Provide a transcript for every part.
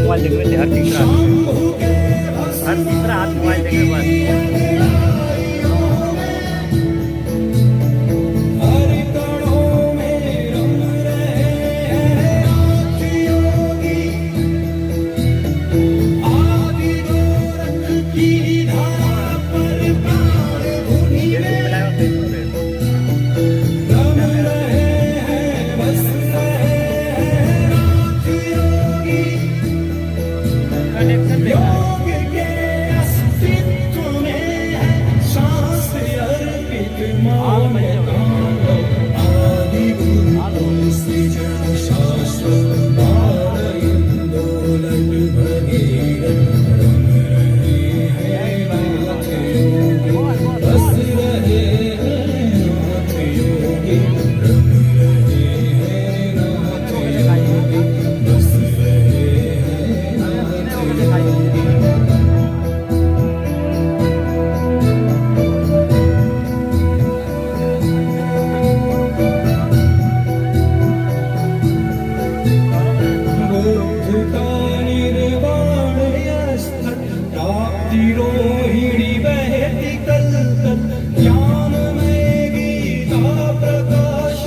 Mobile देख रहे थे, हर तीसरा हाथ मोबाइल देख रहे बस। रोहिणी बहती कल ज्ञान में गीता प्रकाश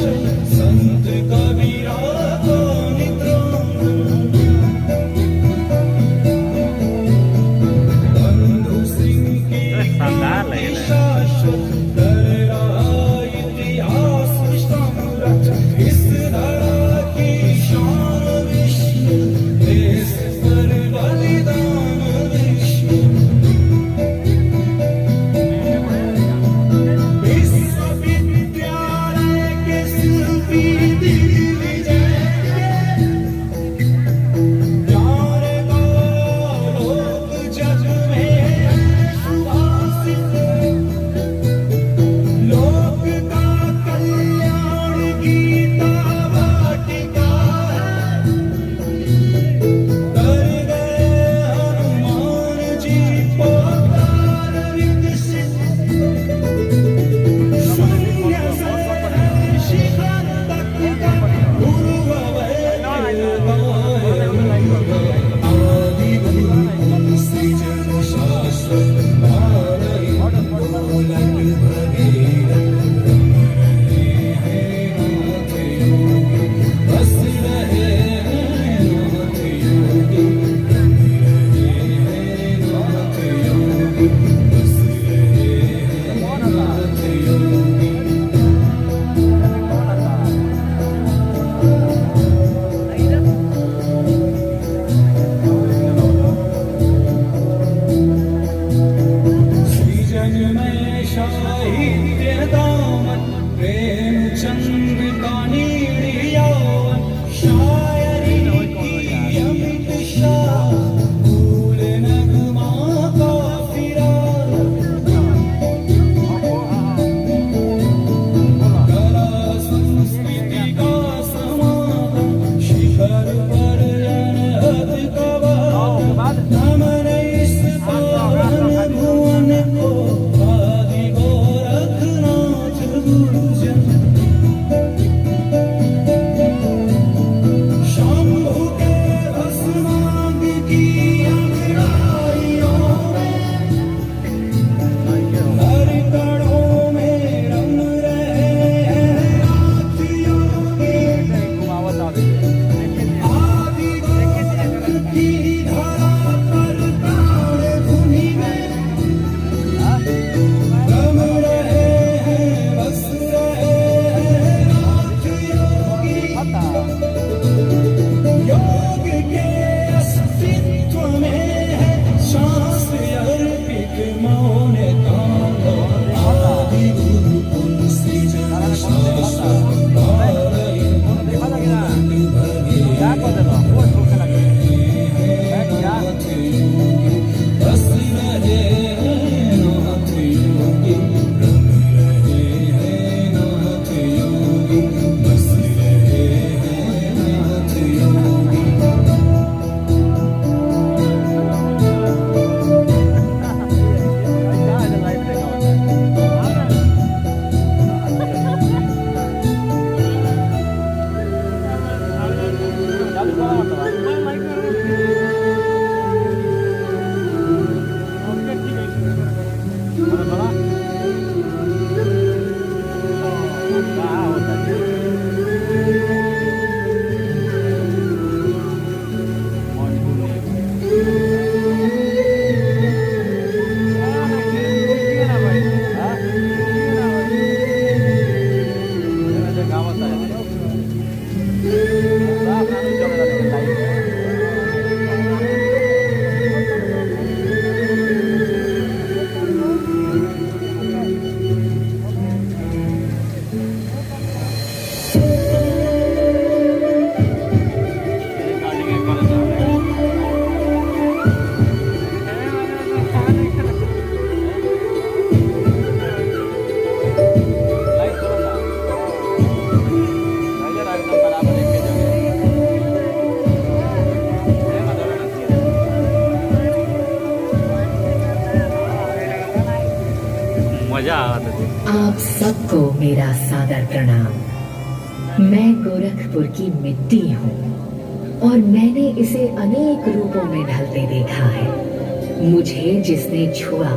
आप सबको मेरा सादर प्रणाम। मैं गोरखपुर की मिट्टी हूँ और मैंने इसे अनेक रूपों में ढलते देखा है। मुझे जिसने छुआ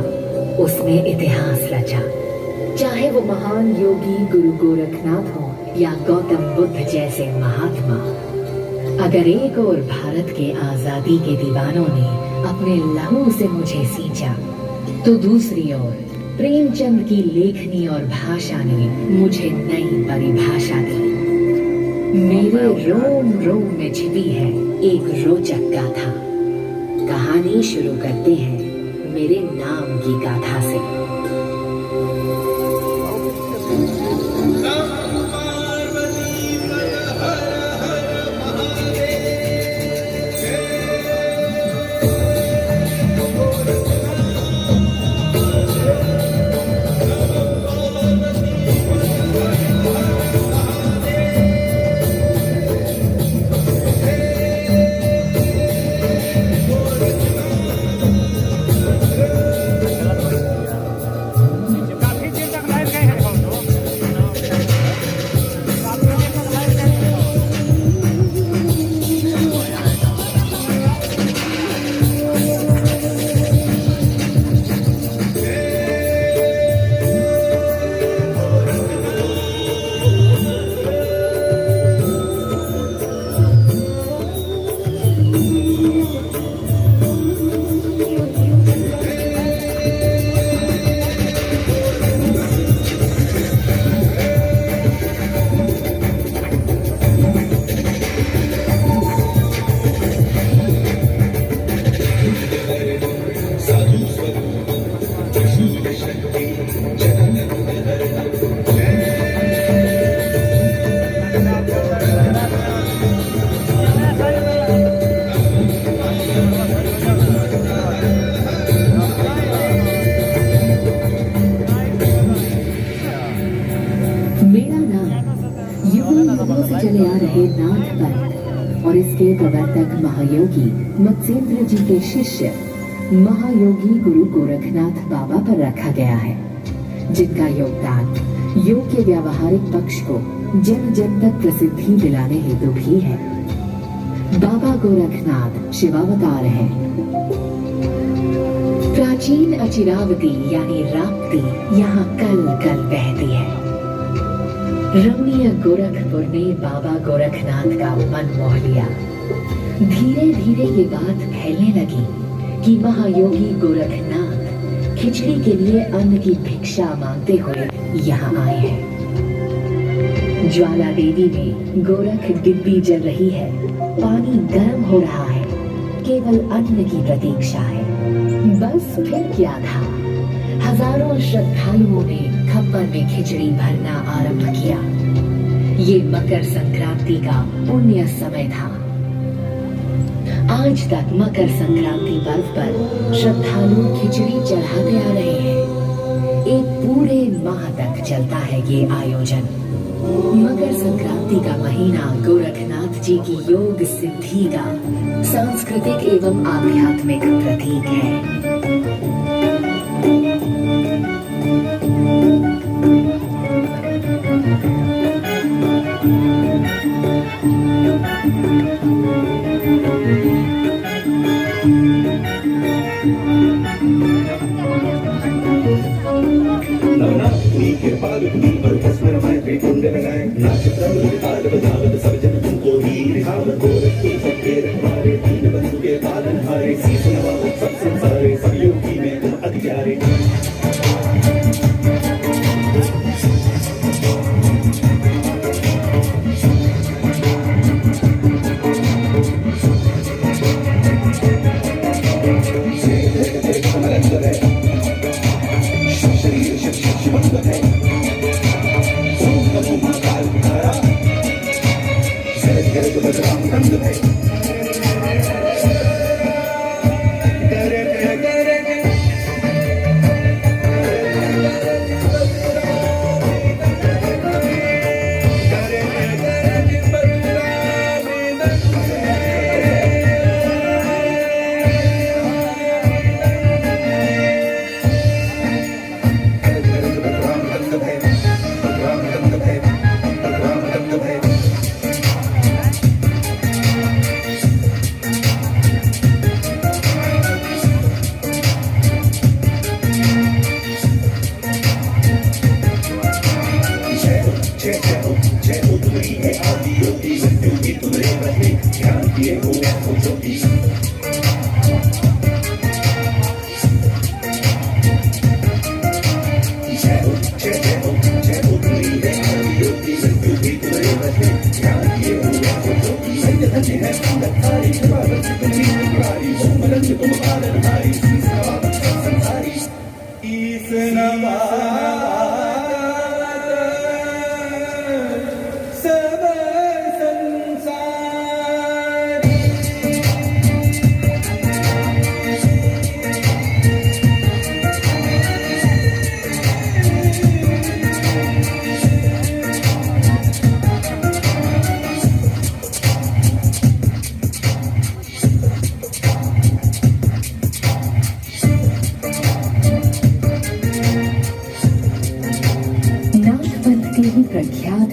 उसने इतिहास रचा, चाहे वो महान योगी गुरु गोरखनाथ हो या गौतम बुद्ध जैसे महात्मा। अगर एक और भारत के आजादी के दीवानों ने अपने लहू से मुझे सींचा, तो दूसरी ओर प्रेमचंद की लेखनी और भाषा ने मुझे नई परिभाषा दी। मेरे रोम रोम में छिपी है एक रोचक गाथा। कहानी शुरू करते हैं मेरे नाम की गाथा से। चले आ रहे नाथ पंथ और इसके प्रवर्तक महायोगी मत्स्येंद्र जी के शिष्य महायोगी गुरु गोरखनाथ बाबा पर रखा गया है, जिनका योगदान योग के व्यावहारिक पक्ष को जन जन तक प्रसिद्धि दिलाने हेतु भी है। बाबा गोरखनाथ शिवावतार हैं। प्राचीन अचिरावती यानी राप्ती यहाँ कल कल बहती है। रमणीय गोरखपुर ने बाबा गोरखनाथ का मन मोह लिया। धीरे धीरे ये बात फैलने लगी कि महायोगी गोरखनाथ खिचड़ी के लिए अन्न की भिक्षा मांगते हुए यहाँ आए हैं। ज्वाला देवी में गोरख डिब्बी जल रही है, पानी गर्म हो रहा है, केवल अन्न की प्रतीक्षा है। बस फिर क्या था, हजारों श्रद्धालुओं ने खप्पर में खिचड़ी भरना आरंभ किया। ये मकर संक्रांति का पुण्य समय था। आज तक मकर संक्रांति पर्व पर श्रद्धालु खिचड़ी चढ़ाते आ रहे हैं। एक पूरे माह तक चलता है ये आयोजन। मकर संक्रांति का महीना गोरखनाथ जी की योग सिद्धि का सांस्कृतिक एवं आध्यात्मिक प्रतीक है।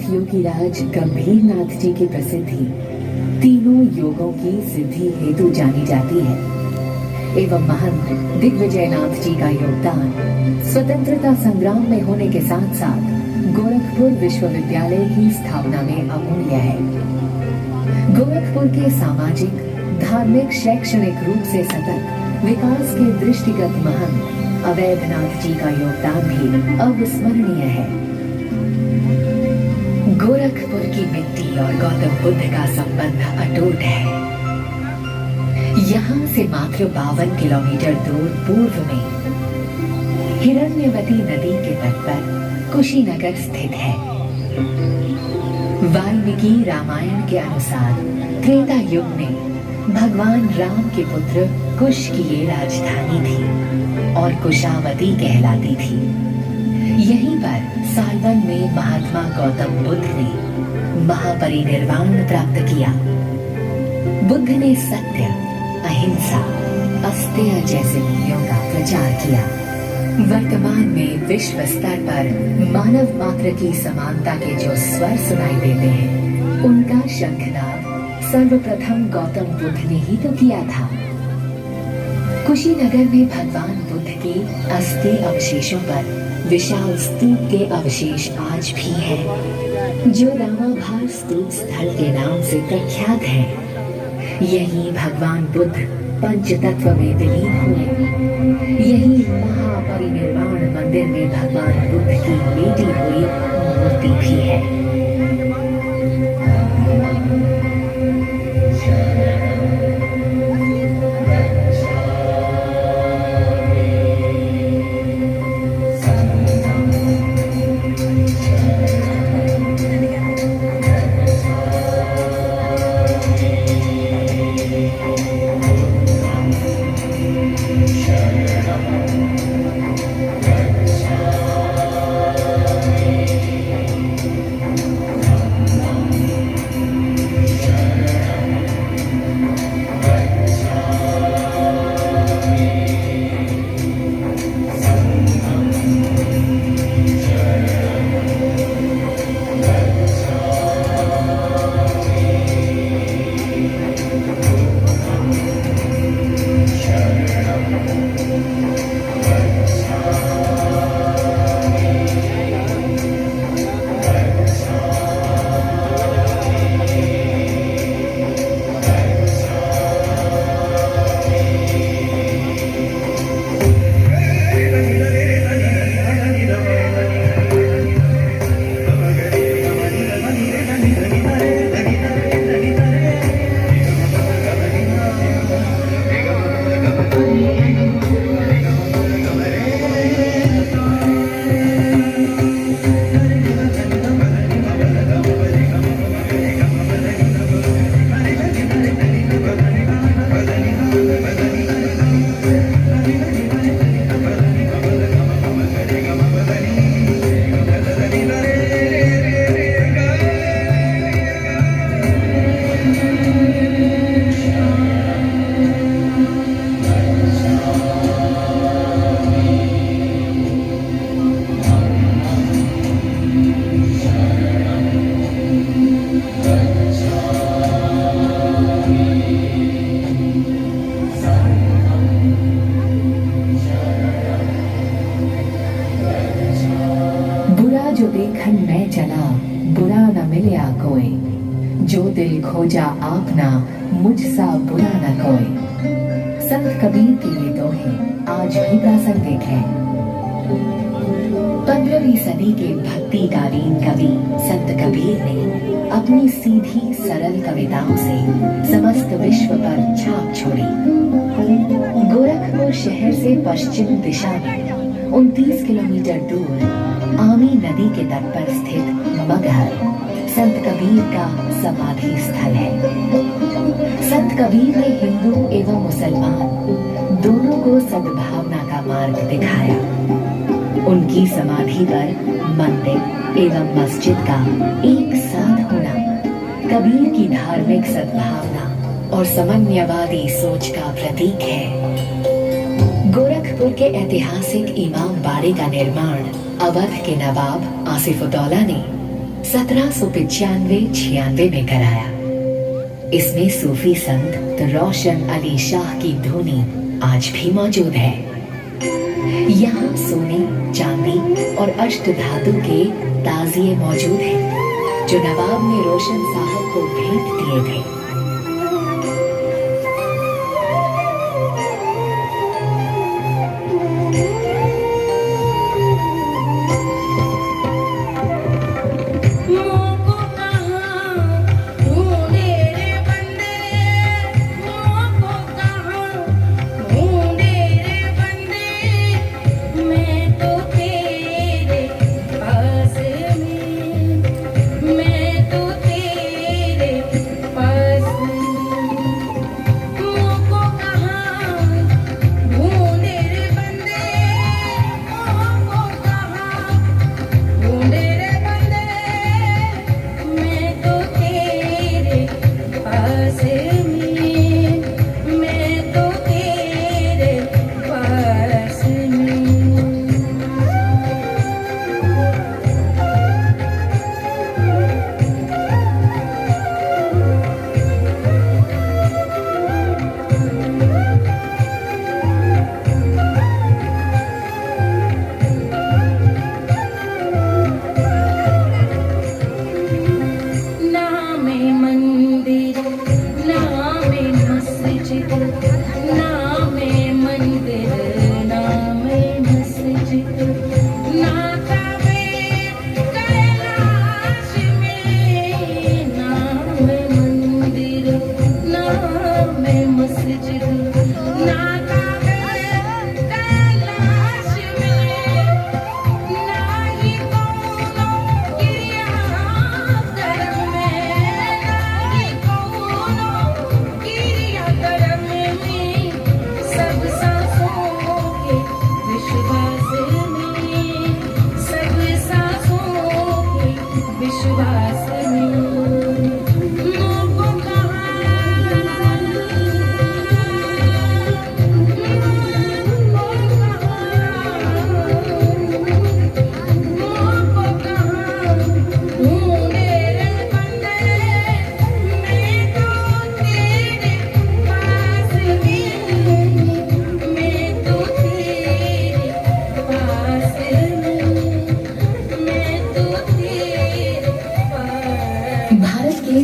योगीराज गंभीरनाथ जी की प्रसिद्धि तीनों योगों की सिद्धि हेतु जानी जाती है एवं महंत दिग्विजयनाथ जी का योगदान स्वतंत्रता संग्राम में होने के साथ साथ गोरखपुर विश्वविद्यालय की स्थापना में अमूल्य है। गोरखपुर के सामाजिक, धार्मिक, शैक्षणिक रूप से सतत विकास के दृष्टिगत महंत अवैधनाथ जी का योगदान भी अविस्मरणीय है। गोरखपुर की मिट्टी और गौतम बुद्ध का संबंध अटूट है। यहाँ से मात्र 52 किलोमीटर दूर पूर्व में हिरण्यवती नदी के तट पर कुशीनगर स्थित है। वाल्मीकि रामायण के अनुसार त्रेता युग में भगवान राम के पुत्र कुश की ये राजधानी थी और कुशावती कहलाती थी। यहीं पर सालवन में महात्मा गौतम बुद्ध ने महापरिनिर्वाण प्राप्त किया। बुद्ध ने सत्य, अहिंसा, अस्तेय जैसे मूल्यों का प्रचार किया। वर्तमान में विश्व स्तर पर मानव मात्र की समानता के जो स्वर सुनाई देते हैं, उनका शंखनाद सर्वप्रथम गौतम बुद्ध ने ही तो किया था। कुशीनगर में भगवान बुद्ध के अस्थि अवशेषों पर विशाल स्तूप के अवशेष आज भी हैं, जो रामाभार स्तूप स्थल के नाम से प्रख्यात है। यही भगवान बुद्ध पंचतत्व में विलीन हुए। यही महापरिनिर्वाण मंदिर में भगवान बुद्ध की लेटी हुई मूर्ति भी है। जो देखन मैं चला बुरा न मिलया कोई, जो दिल खोजा आपना मुझसा बुरा न कोई। संत कबीर के ये दोहे आज भी प्रासंगिक हैं। 15वीं सदी के भक्तिकालीन कवि संत कबीर ने अपनी सीधी सरल कविताओं से समस्त विश्व पर छाप छोड़ी। गोरखपुर शहर से पश्चिम दिशा में 29 किलोमीटर दूर आमी नदी के तट पर स्थित मगहर संत कबीर का समाधि स्थल है। संत कबीर ने हिंदू एवं मुसलमान दोनों को सद्भावना का मार्ग दिखाया। उनकी समाधि पर मंदिर एवं मस्जिद का एक साथ होना कबीर की धार्मिक सद्भावना और समन्वयवादी सोच का प्रतीक है। गोरखपुर के ऐतिहासिक इमाम बाड़े का निर्माण अवध के नवाब आसिफउद्दौला ने 1795-96 में कराया। इसमें सूफी संत रोशन अली शाह की धुनी आज भी मौजूद है। यहाँ सोने, चांदी और अष्ट धातु के ताजिए मौजूद हैं, जो नवाब ने रोशन साहब को भेंट दिए थे।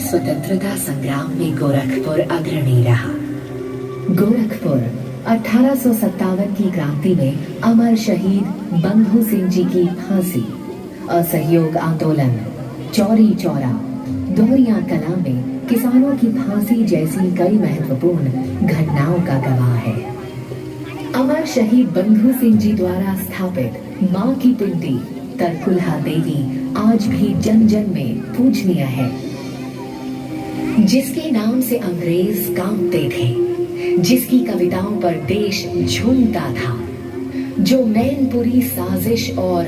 स्वतंत्रता संग्राम में गोरखपुर अग्रणी रहा। गोरखपुर 1857 की क्रांति में अमर शहीद बंधु सिंह जी की फांसी, असहयोग आंदोलन, चौरी चौरा, दोहरिया कला में किसानों की फांसी जैसी कई महत्वपूर्ण घटनाओं का गवाह है। अमर शहीद बंधु सिंह जी द्वारा स्थापित मां की पिंडी तरकुलहा देवी आज भी जन जन में पूजनीय है, जिसके नाम से अंग्रेज कांपते थे, जिसकी कविताओं पर देश झूमता था, जो मैनपुरी साजिश और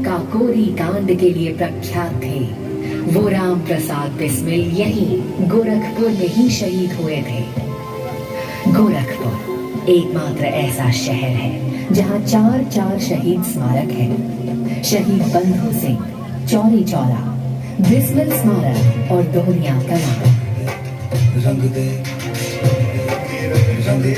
काकोरी कांड के लिए प्रख्यात थे, वो राम प्रसाद बिस्मिल यहीं गोरखपुर में ही शहीद हुए थे। गोरखपुर एकमात्र ऐसा शहर है जहां 4 शहीद स्मारक हैं। शहीद बंधु सिंह, चौरी चौरा, बिस्मिल स्मारक और दोहरिया कला। रंग दे, रंग दे।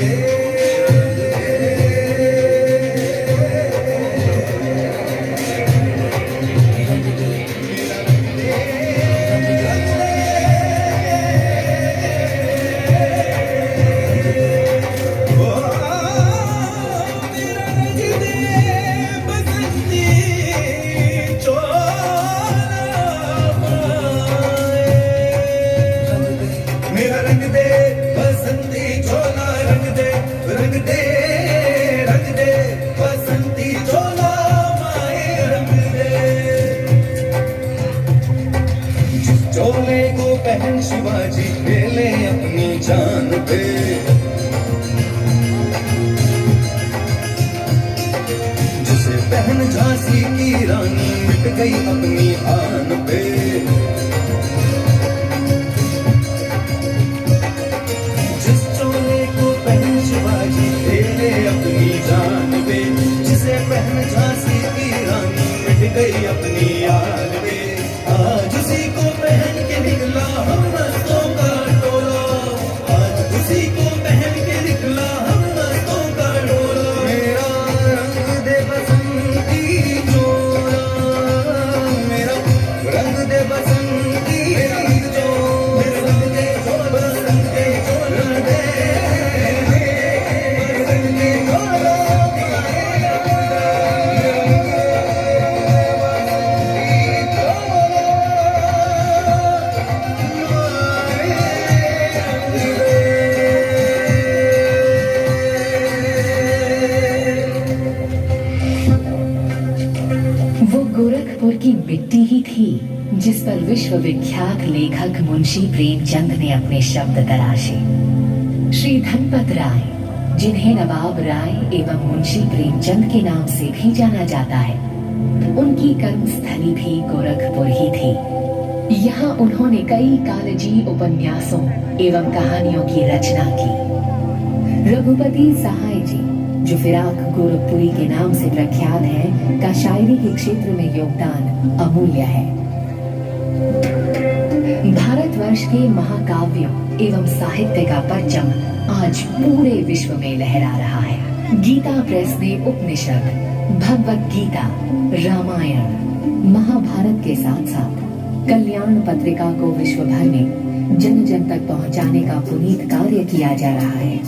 चोले को पहन शिवाजी खेले अपनी जान पे, जिसे पहन झांसी की रानी मिट गई अपनी आन पे। जिस चोले को पहन शिवाजी खेले अपनी जान पे, जिसे पहन झांसी की रानी मिट गई अपनी आन पे। आज पर विश्वविख्यात लेखक मुंशी प्रेमचंद ने अपने शब्द तराशे। श्री धनपत राय, जिन्हें नवाब राय एवं मुंशी प्रेमचंद के नाम से भी जाना जाता है, उनकी कर्मस्थली भी गोरखपुर ही थी। यहाँ उन्होंने कई कालजी उपन्यासों एवं कहानियों की रचना की। रघुपति सहाय जी, जो फिराक गोरखपुरी के नाम से प्रख्यात है, का शायरी के क्षेत्र में योगदान अमूल्य है। भारतवर्ष के महाकाव्यों एवं साहित्य का परचम आज पूरे विश्व में लहरा रहा है। गीता प्रेस ने उपनिषद, भगवत गीता, रामायण, महाभारत के साथ साथ कल्याण पत्रिका को विश्व भर में जन जन तक पहुंचाने का पुनीत कार्य किया जा रहा है।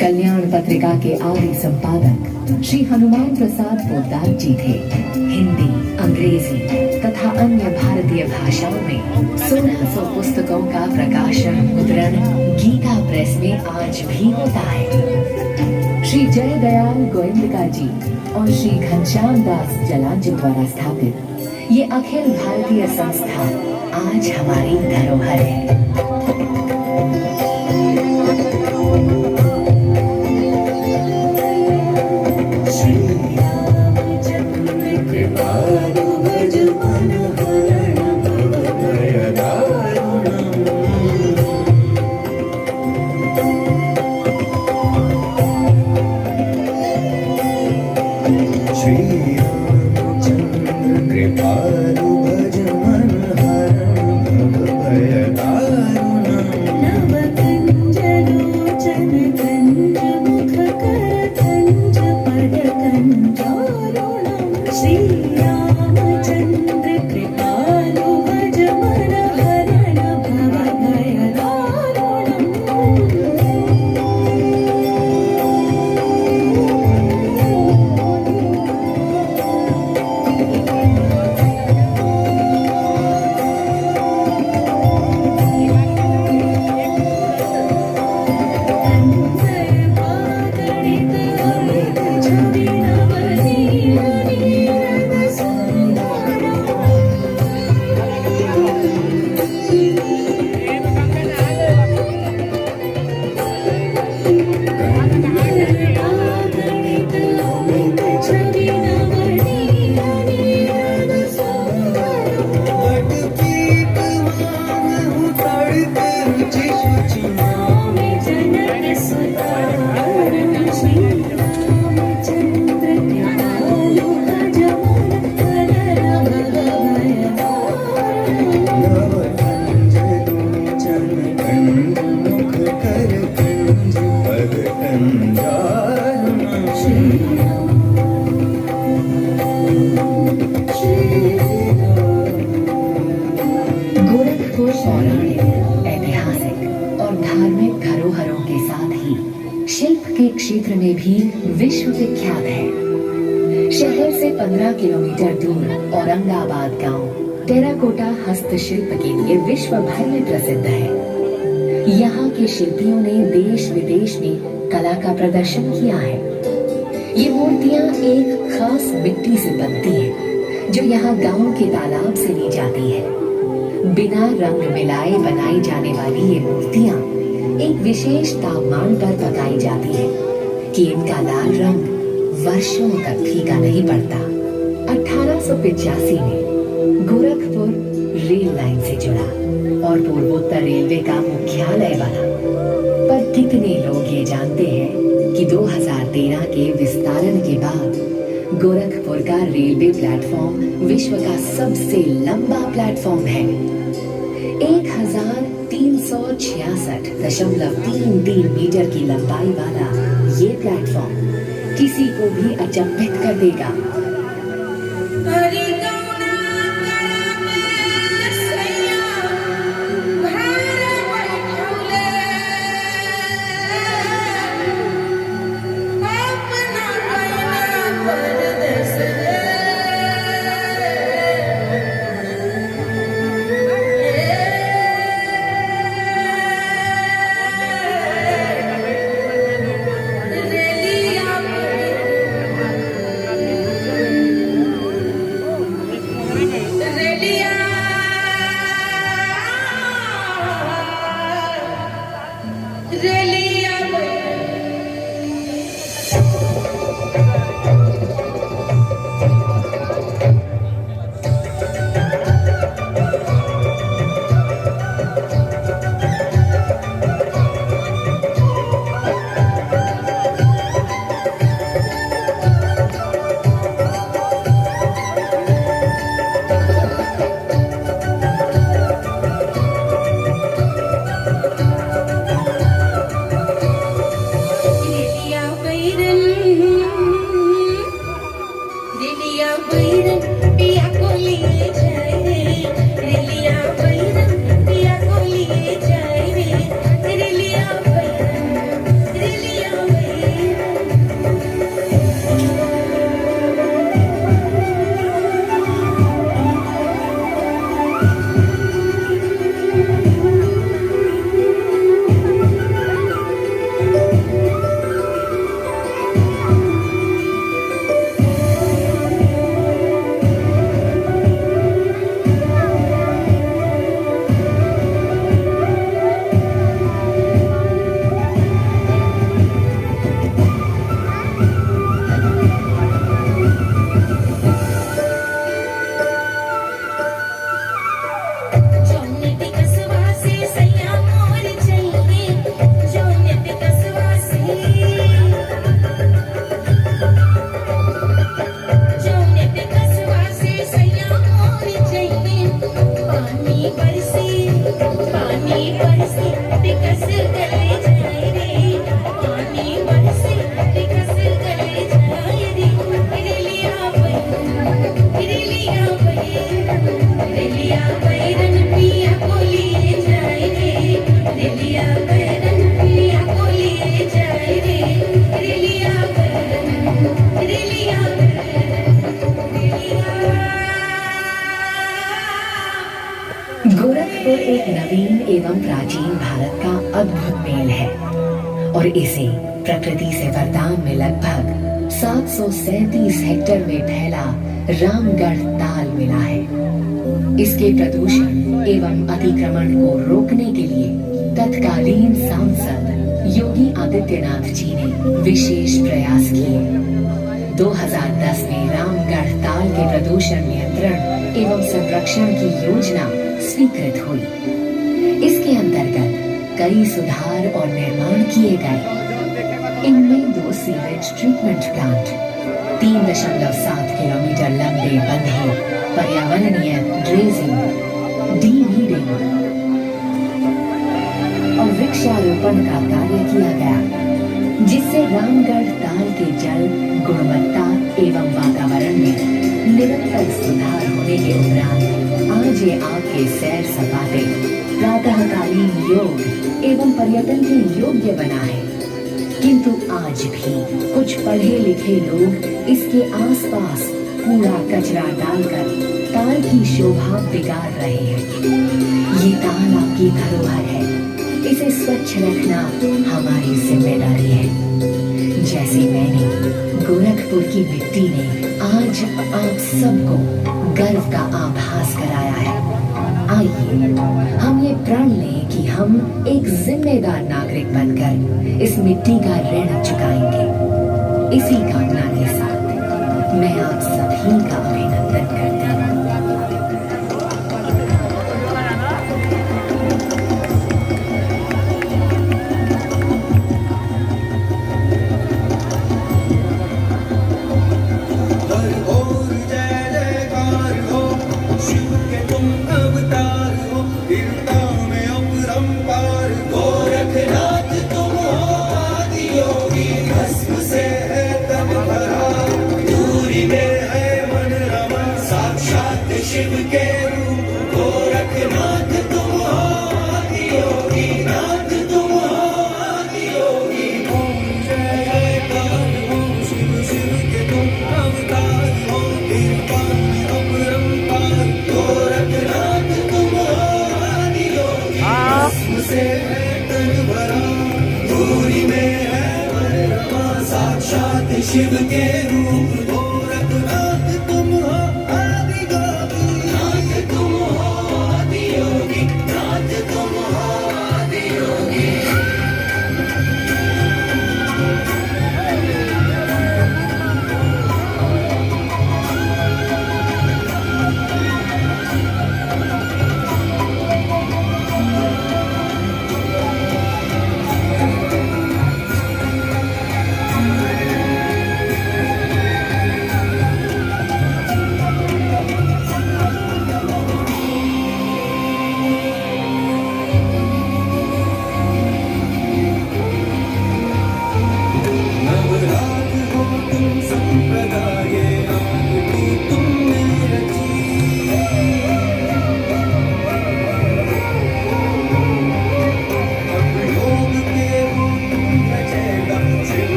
कल्याण पत्रिका के आदि संपादक श्री हनुमान प्रसाद पोद्दार जी थे। हिंदी, अंग्रेजी तथा अन्य भारतीय भाषाओं में 1600 पुस्तकों का प्रकाशन मुद्रण गीता प्रेस में आज भी होता है। श्री जय दयाल गोविंदका जी और श्री घनश्याम दास जलांजू द्वारा स्थापित ये अखिल भारतीय संस्था आज हमारी धरोहर है। क्षेत्र में भी विश्व विख्यात है। शहर से 15 किलोमीटर दूर औरंगाबाद गांव टेराकोटा हस्तशिल्प के लिए विश्व भर में प्रसिद्ध है। यहाँ के शिल्पियों ने देश विदेश में कला का प्रदर्शन किया है। ये मूर्तियाँ एक खास मिट्टी से बनती हैं, जो यहाँ गांव के तालाब से ली जाती है। बिना रंग मिलाए बनाई जाने वाली ये मूर्तियाँ एक विशेष तापमान पर पकाई जाती है कि इनका लाल रंग वर्षों तक फीका नहीं पड़ता। 1885 में गोरखपुर रेल लाइन से जुड़ा और पूर्वोत्तर रेलवे का मुख्यालय बना। पर कितने लोग ये जानते हैं कि 2013 के विस्तारण के बाद गोरखपुर का रेलवे प्लेटफॉर्म विश्व का सबसे लंबा प्लेटफॉर्म है। 1366.33 मीटर की लंबाई वाला ये प्लेटफॉर्म किसी को भी अचंभित कर देगा। एक नवीन एवं प्राचीन भारत का अद्भुत मेल है और इसे प्रकृति से वरदान में लगभग 737 हेक्टेयर में फैला रामगढ़ ताल मिला है। इसके प्रदूषण एवं अतिक्रमण को रोकने के लिए तत्कालीन सांसद योगी आदित्यनाथ जी ने विशेष प्रयास किए। 2010 में रामगढ़ ताल के प्रदूषण नियंत्रण एवं संरक्षण की योजना स्वीकृत हुई। इसके अंतर्गत कई सुधार और निर्माण किए गए। इनमें 2 सीवेज ट्रीटमेंट प्लांट, 3.7 किलोमीटर लंबे बंधे पर्यावरणीय ड्रेजिंग, डी-वीडिंग और वृक्षारोपण का कार्य किया गया, जिससे रामगढ़ ताल के जल गुणवत्ता एवं वातावरण में निरंतर सुधार होने के उपरांत आज ये आपके सैर सपाटे, प्रातःकालीन योग एवं पर्यटन के योग्य बना है। किंतु आज भी कुछ पढ़े लिखे लोग इसके आसपास कूड़ा कचरा डालकर ताल की शोभा बिगाड़ रहे हैं। ये ताल आपकी धरोहर है, इसे स्वच्छ रखना हमारी जिम्मेदारी है। जैसे मैंने गोरखपुर की मिट्टी ने आज आप सबको गर्व का आभास कराया है, आइए हम ये प्रण लें कि हम एक जिम्मेदार नागरिक बनकर इस मिट्टी का ऋण चुकाएंगे। इसी कामना के साथ मैं आप सभी का अभिनंदन करती हूँ। शिव के रूप गोरखनाथ तुम हो, आदियोगी नाथ तुम हो, आदियोगी। ओम जय जयकार हो शिव शिव के तुम अवतार हो, कृपा में अपरंपार गोरखनाथ तुम हो, आदियोगी। भस्म से है तन भरा, धूरी में है परिरमा, साक्षात शिव के रूप